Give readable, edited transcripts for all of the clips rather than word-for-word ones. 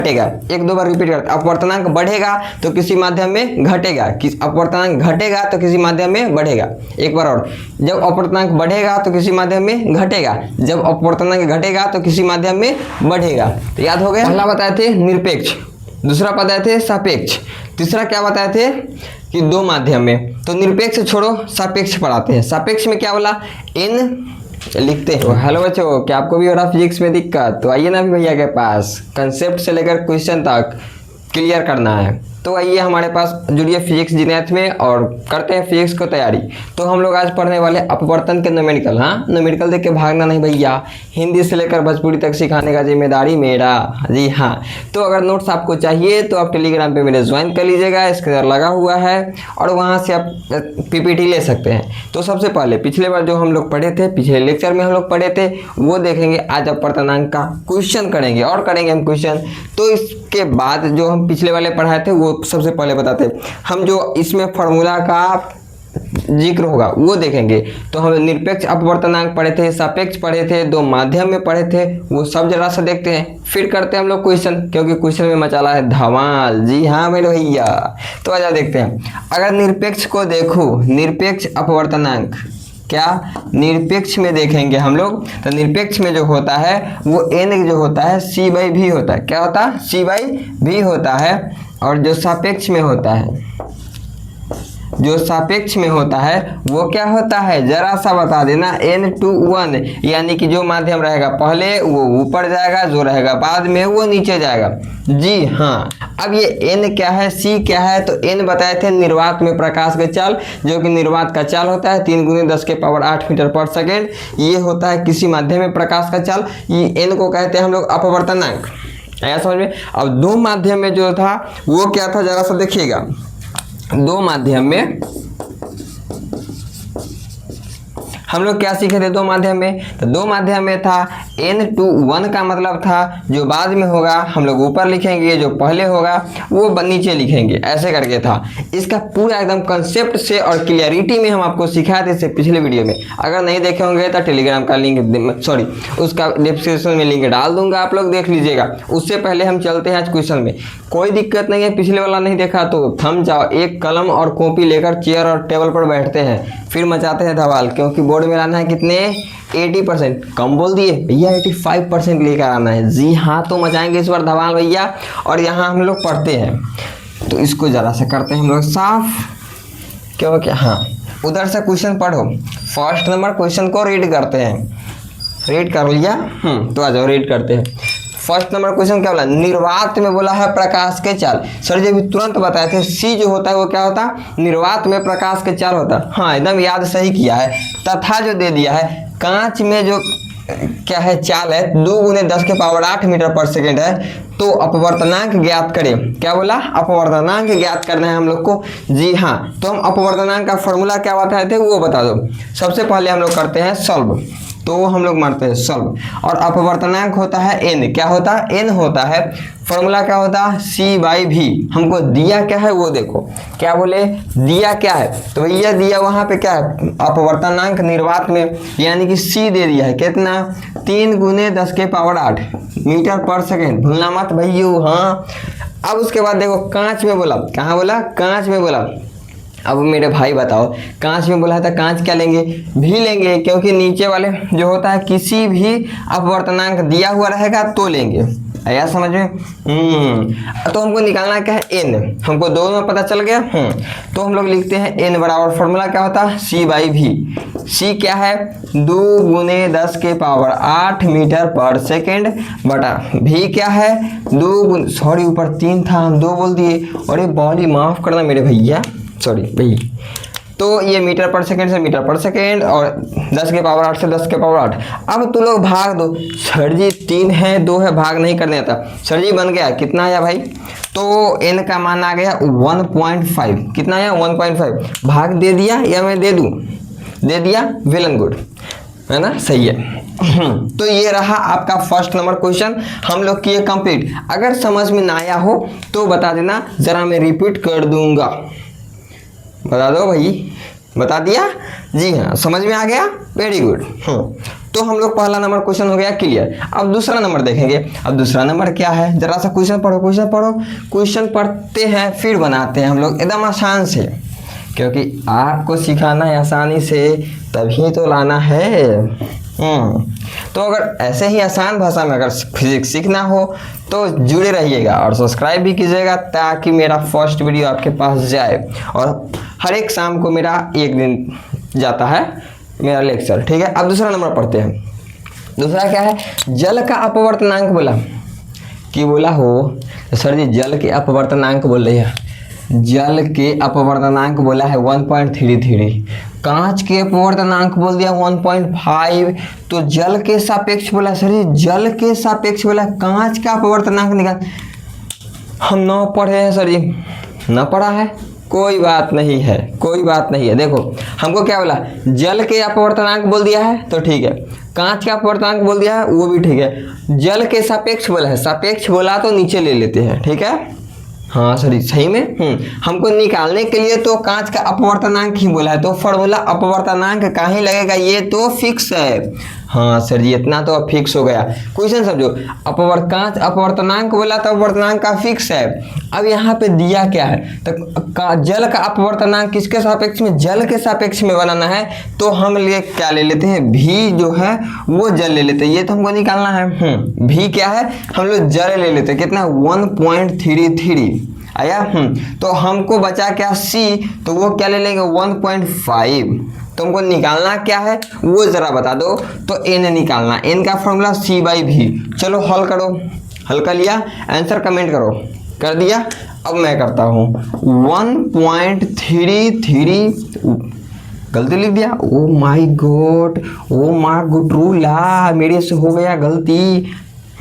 घटेगा, एक दो बार रिपीट करते। अपवर्तनांक बढ़ेगा तो किसी माध्यम में घटेगा, अपवर्तनांक घटेगा तो किसी माध्यम में बढ़ेगा। एक बार और, जब अपवर्तनांक बढ़ेगा तो किसी माध्यम में घटेगा, जब अपवर्तनांक घटेगा तो किसी माध्यम में बढ़ेगा। तो याद हो गया। पहला बताए थे निरपेक्ष, दूसरा बताए थे सापेक्ष, तीसरा क्या बताए थे कि दो माध्यम में। तो निरपेक्ष छोड़ो, सापेक्ष पढ़ाते हैं। सापेक्ष में क्या बोला, n लिखते हो। हेलो बच्चों, क्या आपको भी हो रहा फिजिक्स में दिक्कत? तो आइए ना अभी भैया के पास, कंसेप्ट से लेकर क्वेश्चन तक क्लियर करना है। तो आइए हमारे पास जुड़िए फिजिक्स जीनेथ में और करते हैं फिजिक्स को तैयारी। तो हम लोग आज पढ़ने वाले अपवर्तन के न्यूमेरिकल। हाँ, न्यूमेरिकल देख के भागना नहीं भैया, हिंदी से लेकर भोजपुरी तक सिखाने का जिम्मेदारी मेरा। जी हाँ, तो अगर नोट्स आपको चाहिए तो आप टेलीग्राम पे मेरे ज्वाइन कर लीजिएगा, स्क्रीन लगा हुआ है और वहाँ से आप पीपीटी ले सकते हैं। तो सबसे पहले पिछले बार जो हम लोग पढ़े थे, पिछले लेक्चर में हम लोग पढ़े थे, वो देखेंगे। आज अपवर्तनांक का क्वेश्चन करेंगे और करेंगे हम क्वेश्चन। तो इसके बाद जो हम पिछले वाले पढ़ाए थे वो सबसे पहले बताते हम, जो इसमें फार्मूला का जिक्र होगा वो देखेंगे। तो हम निरपेक्ष अपवर्तनांक पढ़े थे, सापेक्ष पढ़े थे, दो माध्यम में पढ़े थे, वो सब जरा सा देखते हैं। फिर करते हैं हम लोग क्वेश्चन, क्योंकि क्वेश्चन में मचाला है धमाल। जी हाँ मेरे भैया, तो आजा देखते हैं। अगर निरपेक्ष को देखो, निरपेक्ष अपवर्तनांक क्या निरपेक्ष में देखेंगे हम लोग, तो निरपेक्ष में जो होता है वो n जो होता है c/v होता है। क्या होता है? c/v होता है। और जो सापेक्ष में होता है, जो सापेक्ष में होता है वो क्या होता है, जरा सा बता देना, n/1, यानी कि जो माध्यम रहेगा पहले वो ऊपर जाएगा, जो रहेगा बाद में वो नीचे जाएगा। जी हाँ, अब ये n क्या है, c क्या है? तो n बताए थे निर्वात में प्रकाश का चाल, जो कि निर्वात का चाल होता है 3 × 10⁸ मीटर पर सेकेंड। ये होता है किसी माध्यम में प्रकाश का चाल, ये n को कहते हैं हम लोग अपवर्तनांक। आया समझ में? अब दो माध्यम में जो था वो क्या था, जरा सा देखिएगा। दो माध्यम में हम लोग क्या सीखे थे दो माध्यम में? तो दो माध्यम में था n/1 का मतलब था जो बाद में होगा हम लोग ऊपर लिखेंगे, जो पहले होगा वो नीचे लिखेंगे, ऐसे करके था। इसका पूरा एकदम कंसेप्ट से और क्लियरिटी में हम आपको सिखाए थे इससे पिछले वीडियो में। अगर नहीं देखे होंगे तो टेलीग्राम का लिंक, सॉरी उसका डिस्क्रिप्शन में लिंक डाल दूंगा, आप लोग देख लीजिएगा। उससे पहले हम चलते हैं आज क्वेश्चन में। कोई दिक्कत नहीं है, पिछले वाला नहीं देखा तो थम जाओ, एक कलम और कॉपी लेकर चेयर और टेबल पर बैठते हैं, फिर मचाते हैं धमाल। क्योंकि बोर्ड में लाना है कितने, 80%, कम बोल दिए भैया, 85% लेकर आना है। जी हाँ, तो मचाएंगे इस बार धमाल भैया। और यहाँ हम लोग पढ़ते हैं, तो इसको जरा सा करते हैं हम लोग साफ, क्योंकि हाँ उधर से क्वेश्चन पढ़ो। फर्स्ट नंबर क्वेश्चन को रीड करते हैं। रीड कर लिया? तो आ जाओ रीड करते हैं। फर्स्ट नंबर क्वेश्चन क्या बोला, निर्वात में बोला है प्रकाश के चाल। सर जी अभी तुरंत बताए थे, सी जो होता है वो क्या होता है, निर्वात में प्रकाश के चाल होता है। हाँ एकदम याद सही किया है। तथा जो दे दिया है, कांच में जो क्या है चाल है 2 × 10⁸ मीटर पर सेकेंड है। तो अपवर्तनांक ज्ञात करें। क्या बोला, अपवर्तनांक ज्ञात करना है हम लोग को। जी हाँ, तो हम अपवर्तनांक का फॉर्मूला क्या बताए थे वो बता दो। सबसे पहले हम लोग करते हैं सॉल्व, तो हम लोग मारते हैं सॉल्व। और अपवर्तनांक होता है n, क्या होता है, n होता है। फॉर्मूला क्या होता है, c/v। हमको दिया क्या है वो देखो, क्या बोले, दिया क्या है, तो भैया दिया वहाँ पे क्या है, अपवर्तनांक निर्वात में, यानी कि c दे दिया है कितना, 3 × 10⁸ मीटर पर सेकेंड। भूलना मत भैया। हाँ, अब उसके बाद देखो कांच में बोला, कहाँ बोला, कांच में बोला। अब मेरे भाई बताओ, कांच में बोला है तो कांच क्या लेंगे, भी लेंगे, क्योंकि नीचे वाले जो होता है किसी भी अपवर्तनांक दिया हुआ रहेगा तो लेंगे। आया समझ में? तो हमको निकालना क्या है, n। हमको दो में पता चल गया। तो हम लोग लिखते हैं n बराबर, फॉर्मूला क्या होता है, c/v। c क्या है, 2 × 10⁸ मीटर पर सेकेंड बटा v क्या है, 2 सॉरी ऊपर 3 था हम 2 बोल दिए। अरे बॉली माफ करना मेरे भैया, सॉरी भाई। तो ये मीटर पर सेकेंड से मीटर पर सेकेंड और 10⁸ से 10⁸। अब तू लोग भाग दो। सर जी 3 है 2 है, भाग नहीं करने आता। सर जी बन गया, कितना आया भाई, तो n का मान आ गया 1.5। कितना आया, 1.5। भाग दे दिया या मैं दे दूं, दे दिया, वेल एंड गुड, है ना, सही है। तो ये रहा आपका फर्स्ट नंबर क्वेश्चन, हम लोग किए कंप्लीट। अगर समझ में ना आया हो तो बता देना, जरा मैं रिपीट कर दूंगा। बता दो भाई, बता दिया? जी हाँ, समझ में आ गया, वेरी गुड। तो हम लोग पहला नंबर क्वेश्चन हो गया क्लियर। अब दूसरा नंबर देखेंगे। अब दूसरा नंबर क्या है, जरा सा क्वेश्चन पढ़ो, क्वेश्चन पढ़ो। क्वेश्चन पढ़ते हैं फिर बनाते हैं हम लोग एकदम आसान से, क्योंकि आपको सिखाना है आसानी से तभी तो लाना है। तो अगर ऐसे ही आसान भाषा में अगर फिजिक्स सीखना हो तो जुड़े रहिएगा और सब्सक्राइब भी कीजिएगा, ताकि मेरा फर्स्ट वीडियो आपके पास जाए। और हर एक शाम को मेरा एक दिन जाता है मेरा लेक्चर, ठीक है। अब दूसरा नंबर पढ़ते हैं। दूसरा क्या है, जल का अपवर्तनांक बोला कि बोला हो सर जी, जल के अपवर्तनांक बोल रही है। जल के अपवर्तनांक बोला है 1.33, कांच के अपवर्तनांक बोल दिया 1.5। तो जल के सापेक्ष बोला सर जी, जल के सापेक्ष बोला, कांच का अपवर्तनांक निकाल। हम न पढ़े हैं सर जी, न पढ़ा है, कोई बात नहीं है, कोई बात नहीं है। देखो हमको क्या बोला, जल के अपवर्तनांक बोल दिया है तो ठीक है, कांच का अपवर्तनांक बोल दिया है वो भी ठीक है, जल के सापेक्ष बोला है, सापेक्ष बोला तो नीचे ले लेते हैं, ठीक है। हाँ सर सही में हमको निकालने के लिए तो कांच का अपवर्तनांक ही बोला है, तो फॉर्मूला अपवर्तनांक का ही लगेगा, ये तो फिक्स है। हाँ सर जी, इतना तो अब फिक्स हो गया। क्वेश्चन समझो, कांच अपवर्तनांक बोला तो अपवर्तनांक का फिक्स है। अब यहाँ पे दिया क्या है, तो जल का अपवर्तनांक किसके सापेक्ष में, जल के सापेक्ष में बनाना है। तो हम क्या ले लेते हैं, भी जो है वो जल ले लेते हैं, ये तो हमको निकालना है। भी क्या है, हम लोग जल ले लेते हैं, कितना 1.33 आया। तो हमको बचा क्या, सी, तो वो क्या ले लेंगे 1.5। तुमको निकालना क्या है वो जरा बता दो। तो n निकालना, n का फॉर्मूला c/v। चलो हल करो, हल कर लिया, आंसर कमेंट करो, कर दिया। अब मैं करता हूँ 1.33, गलती लिख दिया, oh my god, oh my गुटरूला, मेरे से हो गया गलती।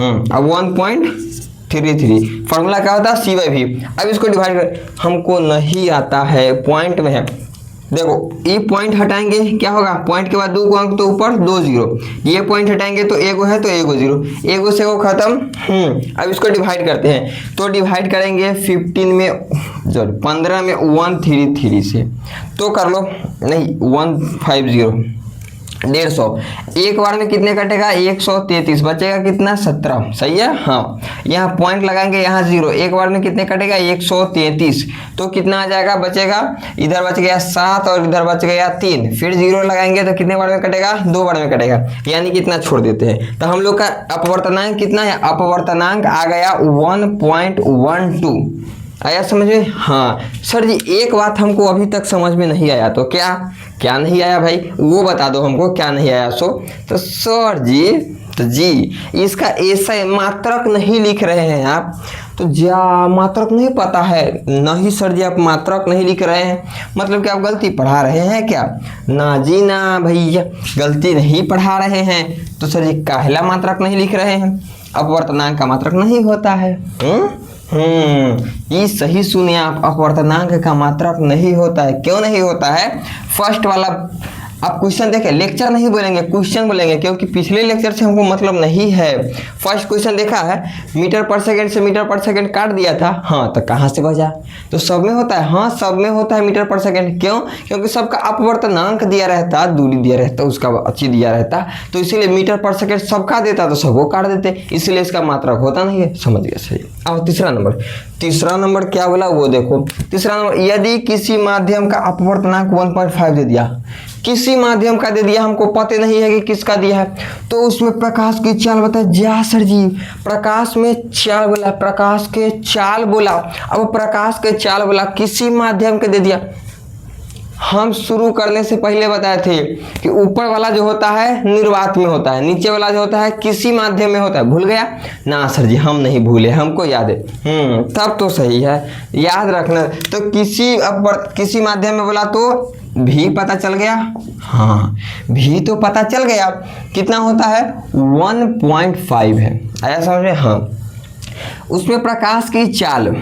अब 1.33 फॉर्मूला क्या होता है, c/v। अब इसको डिवाइड कर, हमको नहीं आता है, पॉइंट में है। देखो ये पॉइंट हटाएंगे क्या होगा, पॉइंट के बाद 2 को अंक तो ऊपर 2 0, ये पॉइंट हटाएंगे तो एगो है तो एगो 0, एगो से वो खत्म। अब इसको डिवाइड करते हैं, तो डिवाइड करेंगे 15 में, 15 में 133 से, तो कर लो, नहीं 150, 150, एक बार में कितने कटेगा 133, बचेगा कितना 17, सही है। हाँ यहाँ पॉइंट लगाएंगे, यहाँ 0, एक बार में कितने कटेगा 133, तो कितना आ जाएगा, बचेगा, इधर बच गया 7 और इधर बच गया 3, फिर 0 लगाएंगे तो कितने बार में कटेगा, 2 बार में कटेगा, यानी कितना छोड़ देते हैं। तो हम लोग का अपवर्तनांक कितना है, अपवर्तनांक आ गया 1.12, आया समझ में। हाँ सर जी, एक बात हमको अभी तक समझ में नहीं आया, तो क्या नहीं आया भाई, वो बता दो हमको, क्या नहीं आया। तो सर जी, तो जी इसका ऐसा मात्रक नहीं लिख रहे हैं आप, तो मात्रक नहीं पता है, नहीं सर जी आप मात्रक नहीं लिख रहे हैं, मतलब कि आप गलती पढ़ा रहे हैं क्या। ना जी ना भैया, गलती नहीं पढ़ा रहे हैं। तो सर जी काहला मात्रक नहीं लिख रहे हैं, अपवर्तनांक का मात्रक नहीं होता है। ये सही सुने आप, अपवर्तनांक का मात्रक नहीं होता है। क्यों नहीं होता है, फर्स्ट वाला आप क्वेश्चन देखें, लेक्चर नहीं बोलेंगे, क्वेश्चन बोलेंगे, क्योंकि पिछले लेक्चर से हमको मतलब नहीं है। फर्स्ट क्वेश्चन देखा है, मीटर पर सेकंड से मीटर पर सेकंड काट दिया था, हाँ तो कहाँ से बचा, तो सब में होता है, हाँ सब में होता है मीटर पर सेकंड। क्यों, क्योंकि सबका अपवर्तनांक दिया रहता, दूरी दिया रहता, उसका अच्छी दिया रहता, तो इसीलिए मीटर पर सेकंड सबका देता तो सबको काट देते, इसलिए इसका मात्रक होता नहीं है, समझ गया सही। अब तीसरा नंबर क्या बोला वो देखो। तीसरा नंबर, यदि किसी माध्यम का अपवर्तनांक 1.5 दे दिया, किसी माध्यम का दे दिया, हमको पता नहीं है कि किसका दिया है, तो उसमें प्रकाश की चाल बताए। जा सर जी, प्रकाश में चाल बोला, प्रकाश के चाल बोला। अब प्रकाश के चाल बोला, किसी माध्यम के दे दिया। हम शुरू करने से पहले बताए थे कि ऊपर वाला जो होता है निर्वात में होता है, नीचे वाला जो होता है किसी माध्यम में होता है। भूल गया ना सर जी, हम नहीं भूले, हमको याद है। तब तो सही है, याद रखना। तो किसी माध्यम में बोला तो भी पता चल गया, हाँ भी तो पता चल गया, कितना होता है 1.5 है, आया समझ में। हाँ उसमें प्रकाश की चाल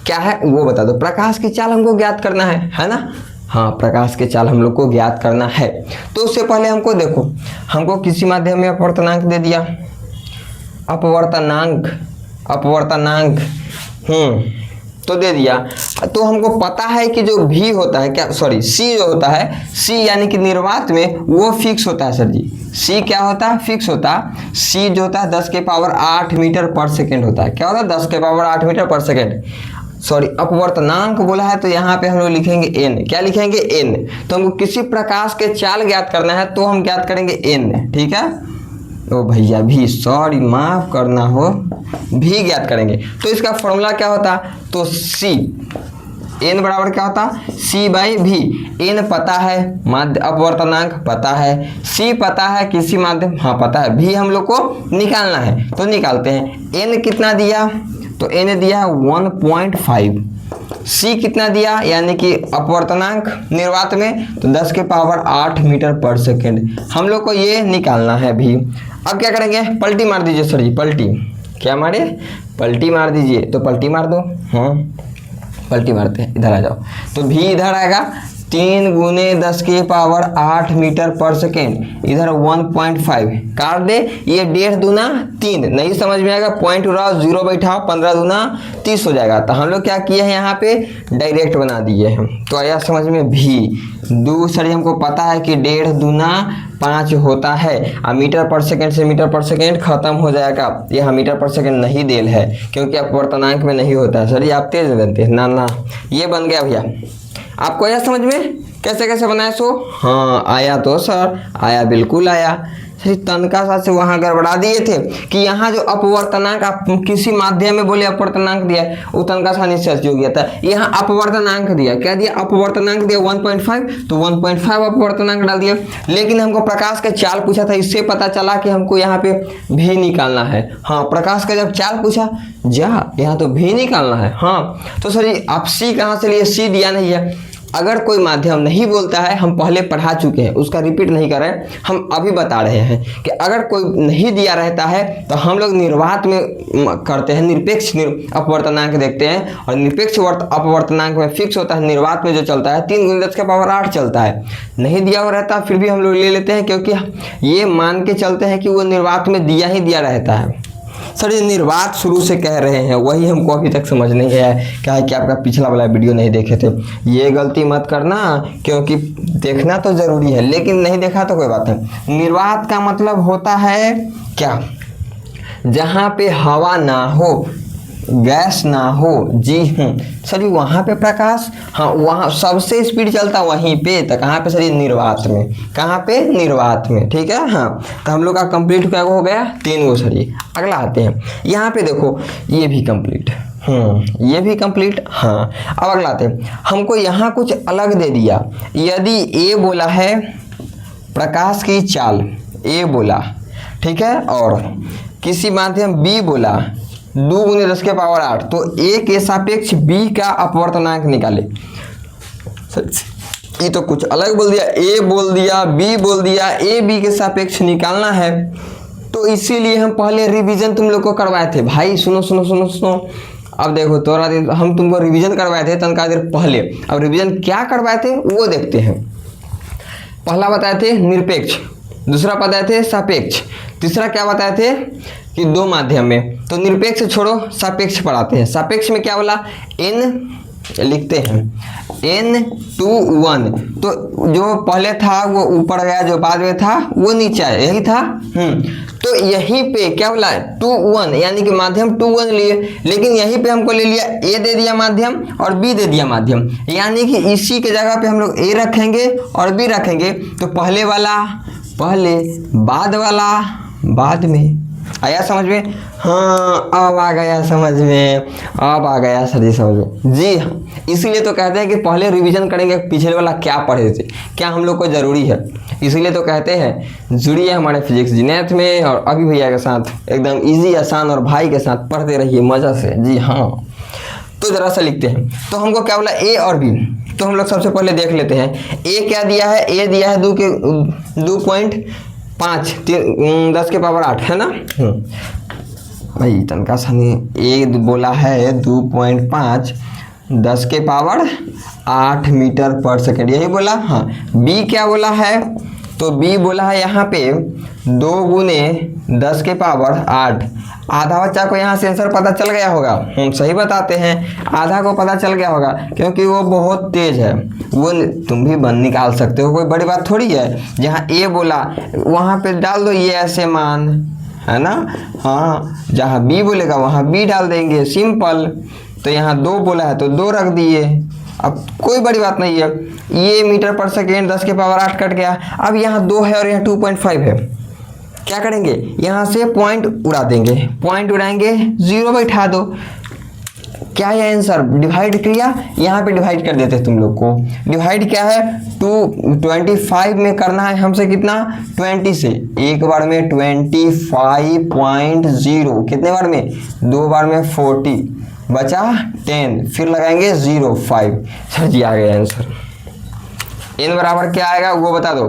क्या है वो बता दो। प्रकाश की चाल हमको ज्ञात करना है ना। हाँ प्रकाश की चाल हम लोग को ज्ञात करना है। तो उससे पहले हमको देखो, हमको किसी माध्यम में अपवर्तनांक दे दिया, अपवर्तनांक तो दे दिया। तो हमको पता है कि जो भी होता है क्या, सॉरी सी जो होता है, सी यानी कि निर्वात में वो फिक्स होता है सर जी। सी क्या होता है, फिक्स होता है। सी जो होता है 10 के पावर 8 मीटर पर सेकेंड होता है। क्या होता है, 10 के पावर 8 मीटर पर सेकेंड। सॉरी अपवर्तनांक बोला है तो यहाँ पे हम लोग लिखेंगे एन। क्या लिखेंगे, एन। तो हमको किसी प्रकाश के चाल ज्ञात करना है तो हम ज्ञात करेंगे एन, ठीक है। ओ भैया भी, सॉरी माफ करना हो, भी ज्ञात करेंगे। तो इसका फॉर्मूला क्या होता, तो सी एन बराबर क्या होता, सी बाई भी। एन पता है, माध्य अपवर्तनांक पता है, सी पता है, किसी माध्यम हाँ पता है, भी हम लोग को निकालना है तो निकालते हैं। एन कितना दिया, तो एन दिया 1.5। सी कितना दिया, यानी कि अपवर्तनांक निर्वात में, तो 10 के पावर 8 मीटर पर सेकेंड। हम लोग को ये निकालना है भी। अब क्या करेंगे, पलटी मार दीजिए सर जी, पलटी क्या मारे, पलटी मार दीजिए। तो पलटी मार दो, हाँ पलटी मारते हैं, इधर आ जाओ। तो भी इधर आएगा 3 गुने 10 के पावर 8 मीटर पर सेकेंड, इधर 1.5 काट दे, ये 1.5 दूना 3, नहीं समझ में आएगा पॉइंट उड़ाओ, जीरो बैठाओ, 15 दूना 30 हो जाएगा। तो हम लोग क्या किए हैं, यहाँ पे डायरेक्ट बना दिए हैं। तो आया समझ में, भी दूसरी हमको पता है कि 1.5 दूना 5 होता है। अब मीटर पर सेकेंड से मीटर पर सेकेंड खत्म हो जाएगा, यहाँ मीटर पर सेकेंड नहीं देल है क्योंकि अपवर्तनांक में नहीं होता है। सर ये आप तेज बनते हैं ना, ये बन गया भैया। आपको आया समझ में कैसे कैसे बनाए सो, हाँ आया तो सर, आया बिल्कुल आया। सर तनका सा से वहाँ गड़बड़ा दिए थे कि यहाँ जो अपवर्तनांक आप किसी माध्यम में बोले अपवर्तनांक दिया, वो तनका सा निश्चय हो गया था। यहाँ अपवर्तनांक दिया, क्या दिया, अपवर्तनांक दिया 1.5, तो 1.5 अपवर्तनांक डाल दिया। लेकिन हमको प्रकाश का चाल पूछा था, इससे पता चला कि हमको यहाँ पे भी निकालना है। हाँ प्रकाश का जब चाल पूछा जा, यहाँ तो भी निकालना है। हाँ तो सर आप सी कहाँ से लिए, सी दिया नहीं है। अगर कोई माध्यम नहीं बोलता है, हम पहले पढ़ा चुके हैं, उसका रिपीट नहीं कर रहे हैं, हम अभी बता रहे हैं कि अगर कोई नहीं दिया रहता है तो हम लोग निर्वात में करते हैं, निरपेक्ष अपवर्तनांक देखते हैं, और निरपेक्ष अपवर्तनांक में फिक्स होता है, निर्वात में जो चलता है 3 गुने 10 के पावर 8 चलता है। नहीं दिया हुआ रहता फिर भी हम लोग ले लेते हैं, क्योंकि ये मान के चलते हैं कि वो निर्वात में दिया ही दिया रहता है। सर ये निर्वात शुरू से कह रहे हैं, वही हमको अभी तक समझ नहीं आया। क्या है कि आपका पिछला वाला वीडियो नहीं देखे थे, ये गलती मत करना, क्योंकि देखना तो जरूरी है, लेकिन नहीं देखा तो कोई बात नहीं। निर्वात का मतलब होता है क्या, जहाँ पे हवा ना हो, गैस ना हो। जी सर वहाँ पे प्रकाश, हाँ वहाँ सबसे स्पीड चलता वहीं पे, तो कहाँ पे सर ये निर्वात में, कहाँ पे निर्वात में, ठीक है। हाँ तो हम लोग का कंप्लीट क्या हो गया, 3 गो सर। अगला आते हैं, यहाँ पे देखो ये भी कंप्लीट, ये भी कंप्लीट। हाँ अब अगला आते हैं, हमको यहाँ कुछ अलग दे दिया। यदि ए बोला है प्रकाश की चाल, ए बोला ठीक है, और किसी माध्यम बी बोला 2 गुने 10 के पावर 8, तो ए के सापेक्ष बी का अपवर्तनांक निकाले। ये तो कुछ अलग बोल दिया, ए बोल दिया, बी बोल दिया, ए बी के सापेक्ष निकालना है। तो इसीलिए हम पहले रिवीजन तुम लोग को करवाए थे भाई। सुनो सुनो सुनो सुनो, अब देखो थोड़ा दिन हम तुमको रिवीजन करवाए थे तनका देर पहले। अब रिवीजन क्या करवाए थे वो देखते हैं। पहला बताए थे निरपेक्ष, दूसरा बताए थे सापेक्ष, तीसरा क्या बताए थे कि 2 माध्यम में। तो निरपेक्ष छोड़ो, सापेक्ष पढ़ाते हैं। सापेक्ष में क्या बोला, n लिखते हैं n/1। तो जो पहले था वो ऊपर गया, जो बाद में था वो नीचे आया, यही था। तो यहीं पे क्या बोला 2 1, यानी कि माध्यम 2 1 लिए, लेकिन यहीं पे हमको ले लिया ए दे दिया माध्यम और बी दे दिया माध्यम, यानी कि इसी के जगह पे हम लोग ए रखेंगे और बी रखेंगे। तो पहले वाला पहले, बाद वाला बाद में। आया समझ में, हाँ अब आ गया समझ में, अब आ गया सर जी समझ में। जी हाँ, इसीलिए तो कहते हैं कि पहले रिवीजन करेंगे पिछले वाला क्या पढ़े थे, क्या हम लोग को ज़रूरी है। इसीलिए तो कहते हैं जुड़िए हमारे फिजिक्स जीनेत में, और अभी भैया के साथ एकदम इजी आसान और भाई के साथ पढ़ते रहिए मज़ा से। जी हाँ तो ज़रा सा लिखते हैं। तो हमको क्या बोला ए और बी, तो हम लोग सबसे पहले देख लेते हैं। ए क्या दिया है, ए दिया है 2.5 10 के पावर 8 है ना। भाई तनका सनी ए बोला है 2.5 10 के पावर 8 मीटर पर सेकेंड, यही बोला। हाँ बी क्या बोला है, तो बी बोला है यहाँ पे 2 गुने 10 के पावर 8। आधा बच्चा को यहाँ से आंसर पता चल गया होगा, हम सही बताते हैं, आधा को पता चल गया होगा क्योंकि वो बहुत तेज है। वो तुम भी बन निकाल सकते हो, कोई बड़ी बात थोड़ी है। जहाँ ए बोला वहाँ पे डाल दो ये ऐसे मान, है ना। हाँ, जहाँ बी बोलेगा वहाँ बी डाल देंगे, सिंपल। तो यहाँ 2 बोला है तो 2 रख दिए, अब कोई बड़ी बात नहीं है। ये मीटर पर सेकेंड 10 के पावर 8 कट गया। अब यहाँ 2 है और यहाँ 2.5 है, क्या करेंगे यहाँ से पॉइंट उड़ा देंगे, पॉइंट उड़ाएंगे 0 बैठा दो। क्या है आंसर, डिवाइड किया, यहाँ पे डिवाइड कर देते तुम लोग को। डिवाइड क्या है 25 में करना है हमसे, कितना 20 से, एक बार में 25.0, कितने बार में 2 बार में 40, बचा 10, फिर लगाएंगे 0.5। सर जी आ गया आंसर। n बराबर क्या आएगा वो बता दो,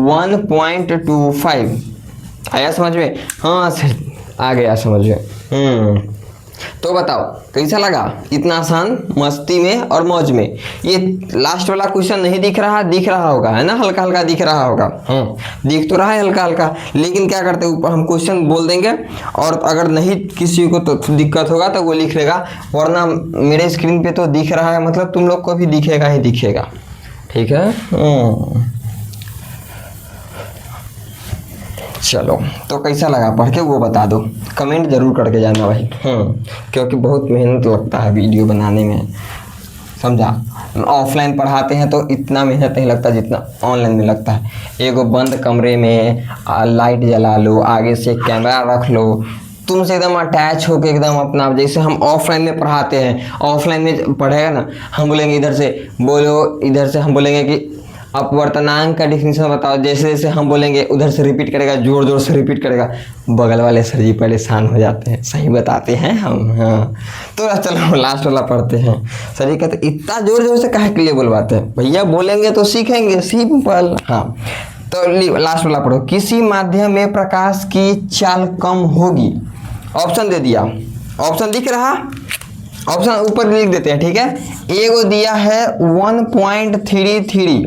1.25। आया समझ में? हाँ सर आ गया समझ में। तो बताओ कैसा लगा, इतना आसान, मस्ती में और मौज में। ये लास्ट वाला क्वेश्चन नहीं दिख रहा होगा, है ना, हल्का हल्का दिख रहा होगा। दिख तो रहा है हल्का हल्का, लेकिन क्या करते हैं हम क्वेश्चन बोल देंगे और अगर नहीं किसी को तो दिक्कत होगा तो वो लिख लेगा, वरना मेरे स्क्रीन पे तो दिख रहा है, मतलब तुम लोग को भी दिखेगा ही दिखेगा, ठीक है। चलो तो कैसा लगा पढ़ के वो बता दो, कमेंट जरूर करके जाना भाई। क्योंकि बहुत मेहनत लगता है वीडियो बनाने में, समझा। ऑफलाइन पढ़ाते हैं तो इतना मेहनत नहीं लगता जितना ऑनलाइन में लगता है। एगो बंद कमरे में लाइट जला लो, आगे से कैमरा रख लो, तुमसे एकदम अटैच होके एकदम अपना, जैसे हम ऑफलाइन में पढ़ाते हैं। ऑफलाइन में पढ़ेगा ना, हम बोलेंगे इधर से बोलो, इधर से हम बोलेंगे कि अपवर्तनांक का डिफिनीशन बताओ, जैसे जैसे हम बोलेंगे उधर से रिपीट करेगा, जोर जोर से रिपीट करेगा, बगल वाले सर जी परेशान हो जाते हैं। सही बताते हैं हम। हाँ तो चलो लास्ट वाला पढ़ते हैं। सर जी कहते इतना जोर जोर से काहे के लिए बुलवाते हैं, भैया बोलेंगे तो सीखेंगे, सिंपल। हाँ तो लास्ट वाला पढ़ो, किसी माध्यम में प्रकाश की चाल कम होगी। ऑप्शन दे दिया, ऑप्शन दिख रहा, ऑप्शन ऊपर लिख देते हैं, ठीक है। एगो दिया है 1.33,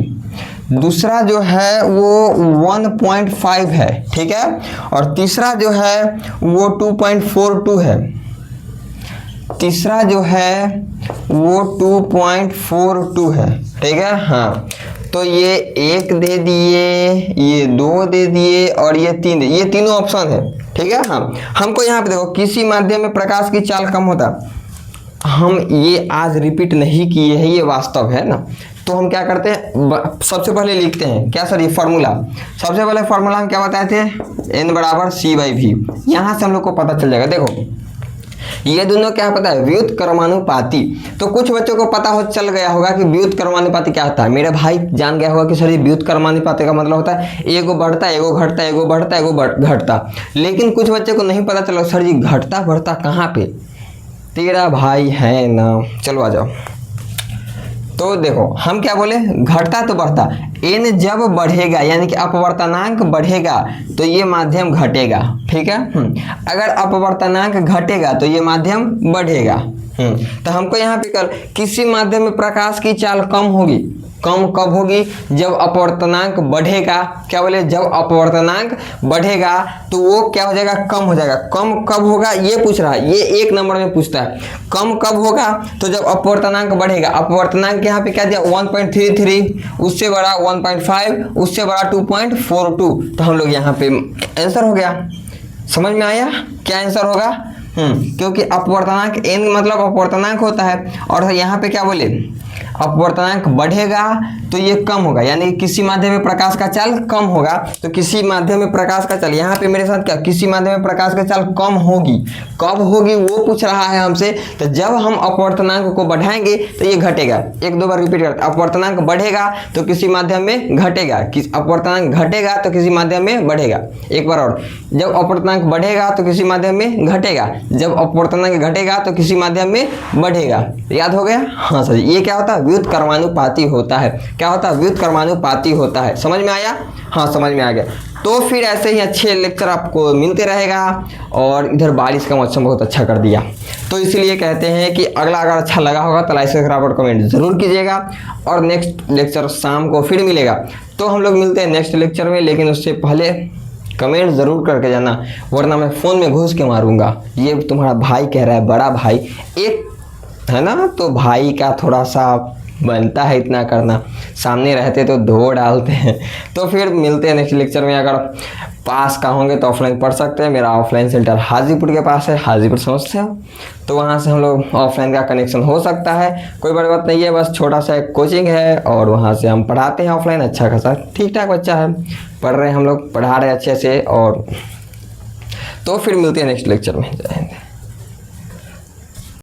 दूसरा जो है वो 1.5 है, ठीक है, और तीसरा जो है वो 2.42 है, तीसरा जो है वो 2.42 है, ठीक है। हाँ तो ये 1 दे दिए, ये 2 दे दिए और ये 3 दे, ये तीनों ऑप्शन है, ठीक है। हाँ हमको यहाँ पे देखो, किसी माध्यम में प्रकाश की चाल कम होता, हम ये आज रिपीट नहीं किए हैं, ये वास्तव है ना। तो हम क्या करते हैं, सबसे पहले लिखते हैं क्या सर, ये फार्मूला। सबसे पहले फार्मूला हम क्या बताए थे, n बराबर c/v। यहाँ से हम लोग को पता चल जाएगा। देखो ये दोनों क्या पता है, व्युत्क्रमानुपाती। तो कुछ बच्चों को पता हो चल गया होगा कि व्युत्क्रमानुपाती क्या होता है। मेरे भाई जान गया होगा कि सर ये व्युत्क्रमानुपाती का मतलब होता है एगो बढ़ता एगो घटता, एगो बढ़ता एगो घटता। लेकिन कुछ बच्चे को नहीं पता चला सर जी घटता बढ़ता कहाँ पे, तेरा भाई है ना। चलो आ जाओ। तो देखो हम क्या बोले, घटता तो बढ़ता, n जब बढ़ेगा यानी कि अपवर्तनांक बढ़ेगा तो ये माध्यम घटेगा, ठीक है। अगर अपवर्तनांक घटेगा तो ये माध्यम बढ़ेगा। तो हमको यहाँ पे कर, किसी माध्यम में प्रकाश की चाल कम होगी, कम कब होगी, जब अपवर्तनांक बढ़ेगा। क्या बोले, जब अपवर्तनांक बढ़ेगा तो वो क्या हो जाएगा, कम हो जाएगा। कम कब होगा ये पूछ रहा है, ये 1 नंबर में पूछता है। कम कब होगा, तो जब अपवर्तनांक बढ़ेगा। अपवर्तनांक यहाँ पे क्या दिया 1.33, उससे बड़ा 1.5, उससे बड़ा 2.42। तो हम लोग यहाँ पे आंसर हो गया। समझ में आया क्या आंसर होगा। क्योंकि अपवर्तनांक n मतलब अपवर्तनांक होता है, और यहाँ पे क्या बोले अपवर्तनांक बढ़ेगा तो ये कम होगा, यानी किसी माध्यम में प्रकाश का चाल कम होगा। तो किसी माध्यम में प्रकाश का चाल, यहाँ पे मेरे साथ क्या, किसी माध्यम में प्रकाश का चाल कम होगी, कब होगी वो पूछ रहा है हमसे। तो जब हम अपवर्तनांक को बढ़ाएंगे तो ये घटेगा। 1-2 बार रिपीट करते, अपवर्तनांक बढ़ेगा तो किसी माध्यम में घटेगा, अपवर्तनांक घटेगा तो किसी माध्यम में बढ़ेगा। एक बार और, जब अपवर्तनांक बढ़ेगा तो किसी माध्यम में घटेगा, जब अपवर्तनांक घटेगा तो किसी माध्यम में बढ़ेगा। याद हो गया। हाँ सर ये क्या होता है, व्युत्क्रमानुपाती होता है। क्या होता है, व्युत्क्रमानुपाती होता है। समझ में आया। हाँ समझ में आ गया। तो फिर ऐसे ही अच्छे लेक्चर आपको मिलते रहेगा। और इधर बारिश का मौसम बहुत अच्छा कर दिया, तो इसलिए कहते हैं कि अगला अगर अच्छा लगा होगा तो लाइक सब्सक्राइब और कमेंट जरूर कीजिएगा। और नेक्स्ट लेक्चर शाम को फिर मिलेगा। तो हम लोग मिलते हैं नेक्स्ट लेक्चर में, लेकिन उससे पहले कमेंट ज़रूर करके जाना, वरना मैं फ़ोन में घुस के मारूंगा। ये तुम्हारा भाई कह रहा है, बड़ा भाई एक है ना, तो भाई का थोड़ा सा बनता है इतना करना, सामने रहते तो धो डालते हैं। तो फिर मिलते हैं नेक्स्ट लेक्चर में। अगर पास का होंगे तो ऑफलाइन पढ़ सकते हैं, मेरा ऑफलाइन सेंटर हाजीपुर के पास है, हाजीपुर समझते हो, तो वहाँ से हम लोग ऑफलाइन का कनेक्शन हो सकता है, कोई बड़ी बात नहीं है, बस छोटा सा एक कोचिंग है और वहाँ से हम पढ़ाते हैं ऑफलाइन। अच्छा खासा ठीक ठाक बच्चा है, पढ़ रहे हैं हम लोग, पढ़ा रहे हैं अच्छे से। और तो फिर मिलते हैं नेक्स्ट लेक्चर में। जय हिंद।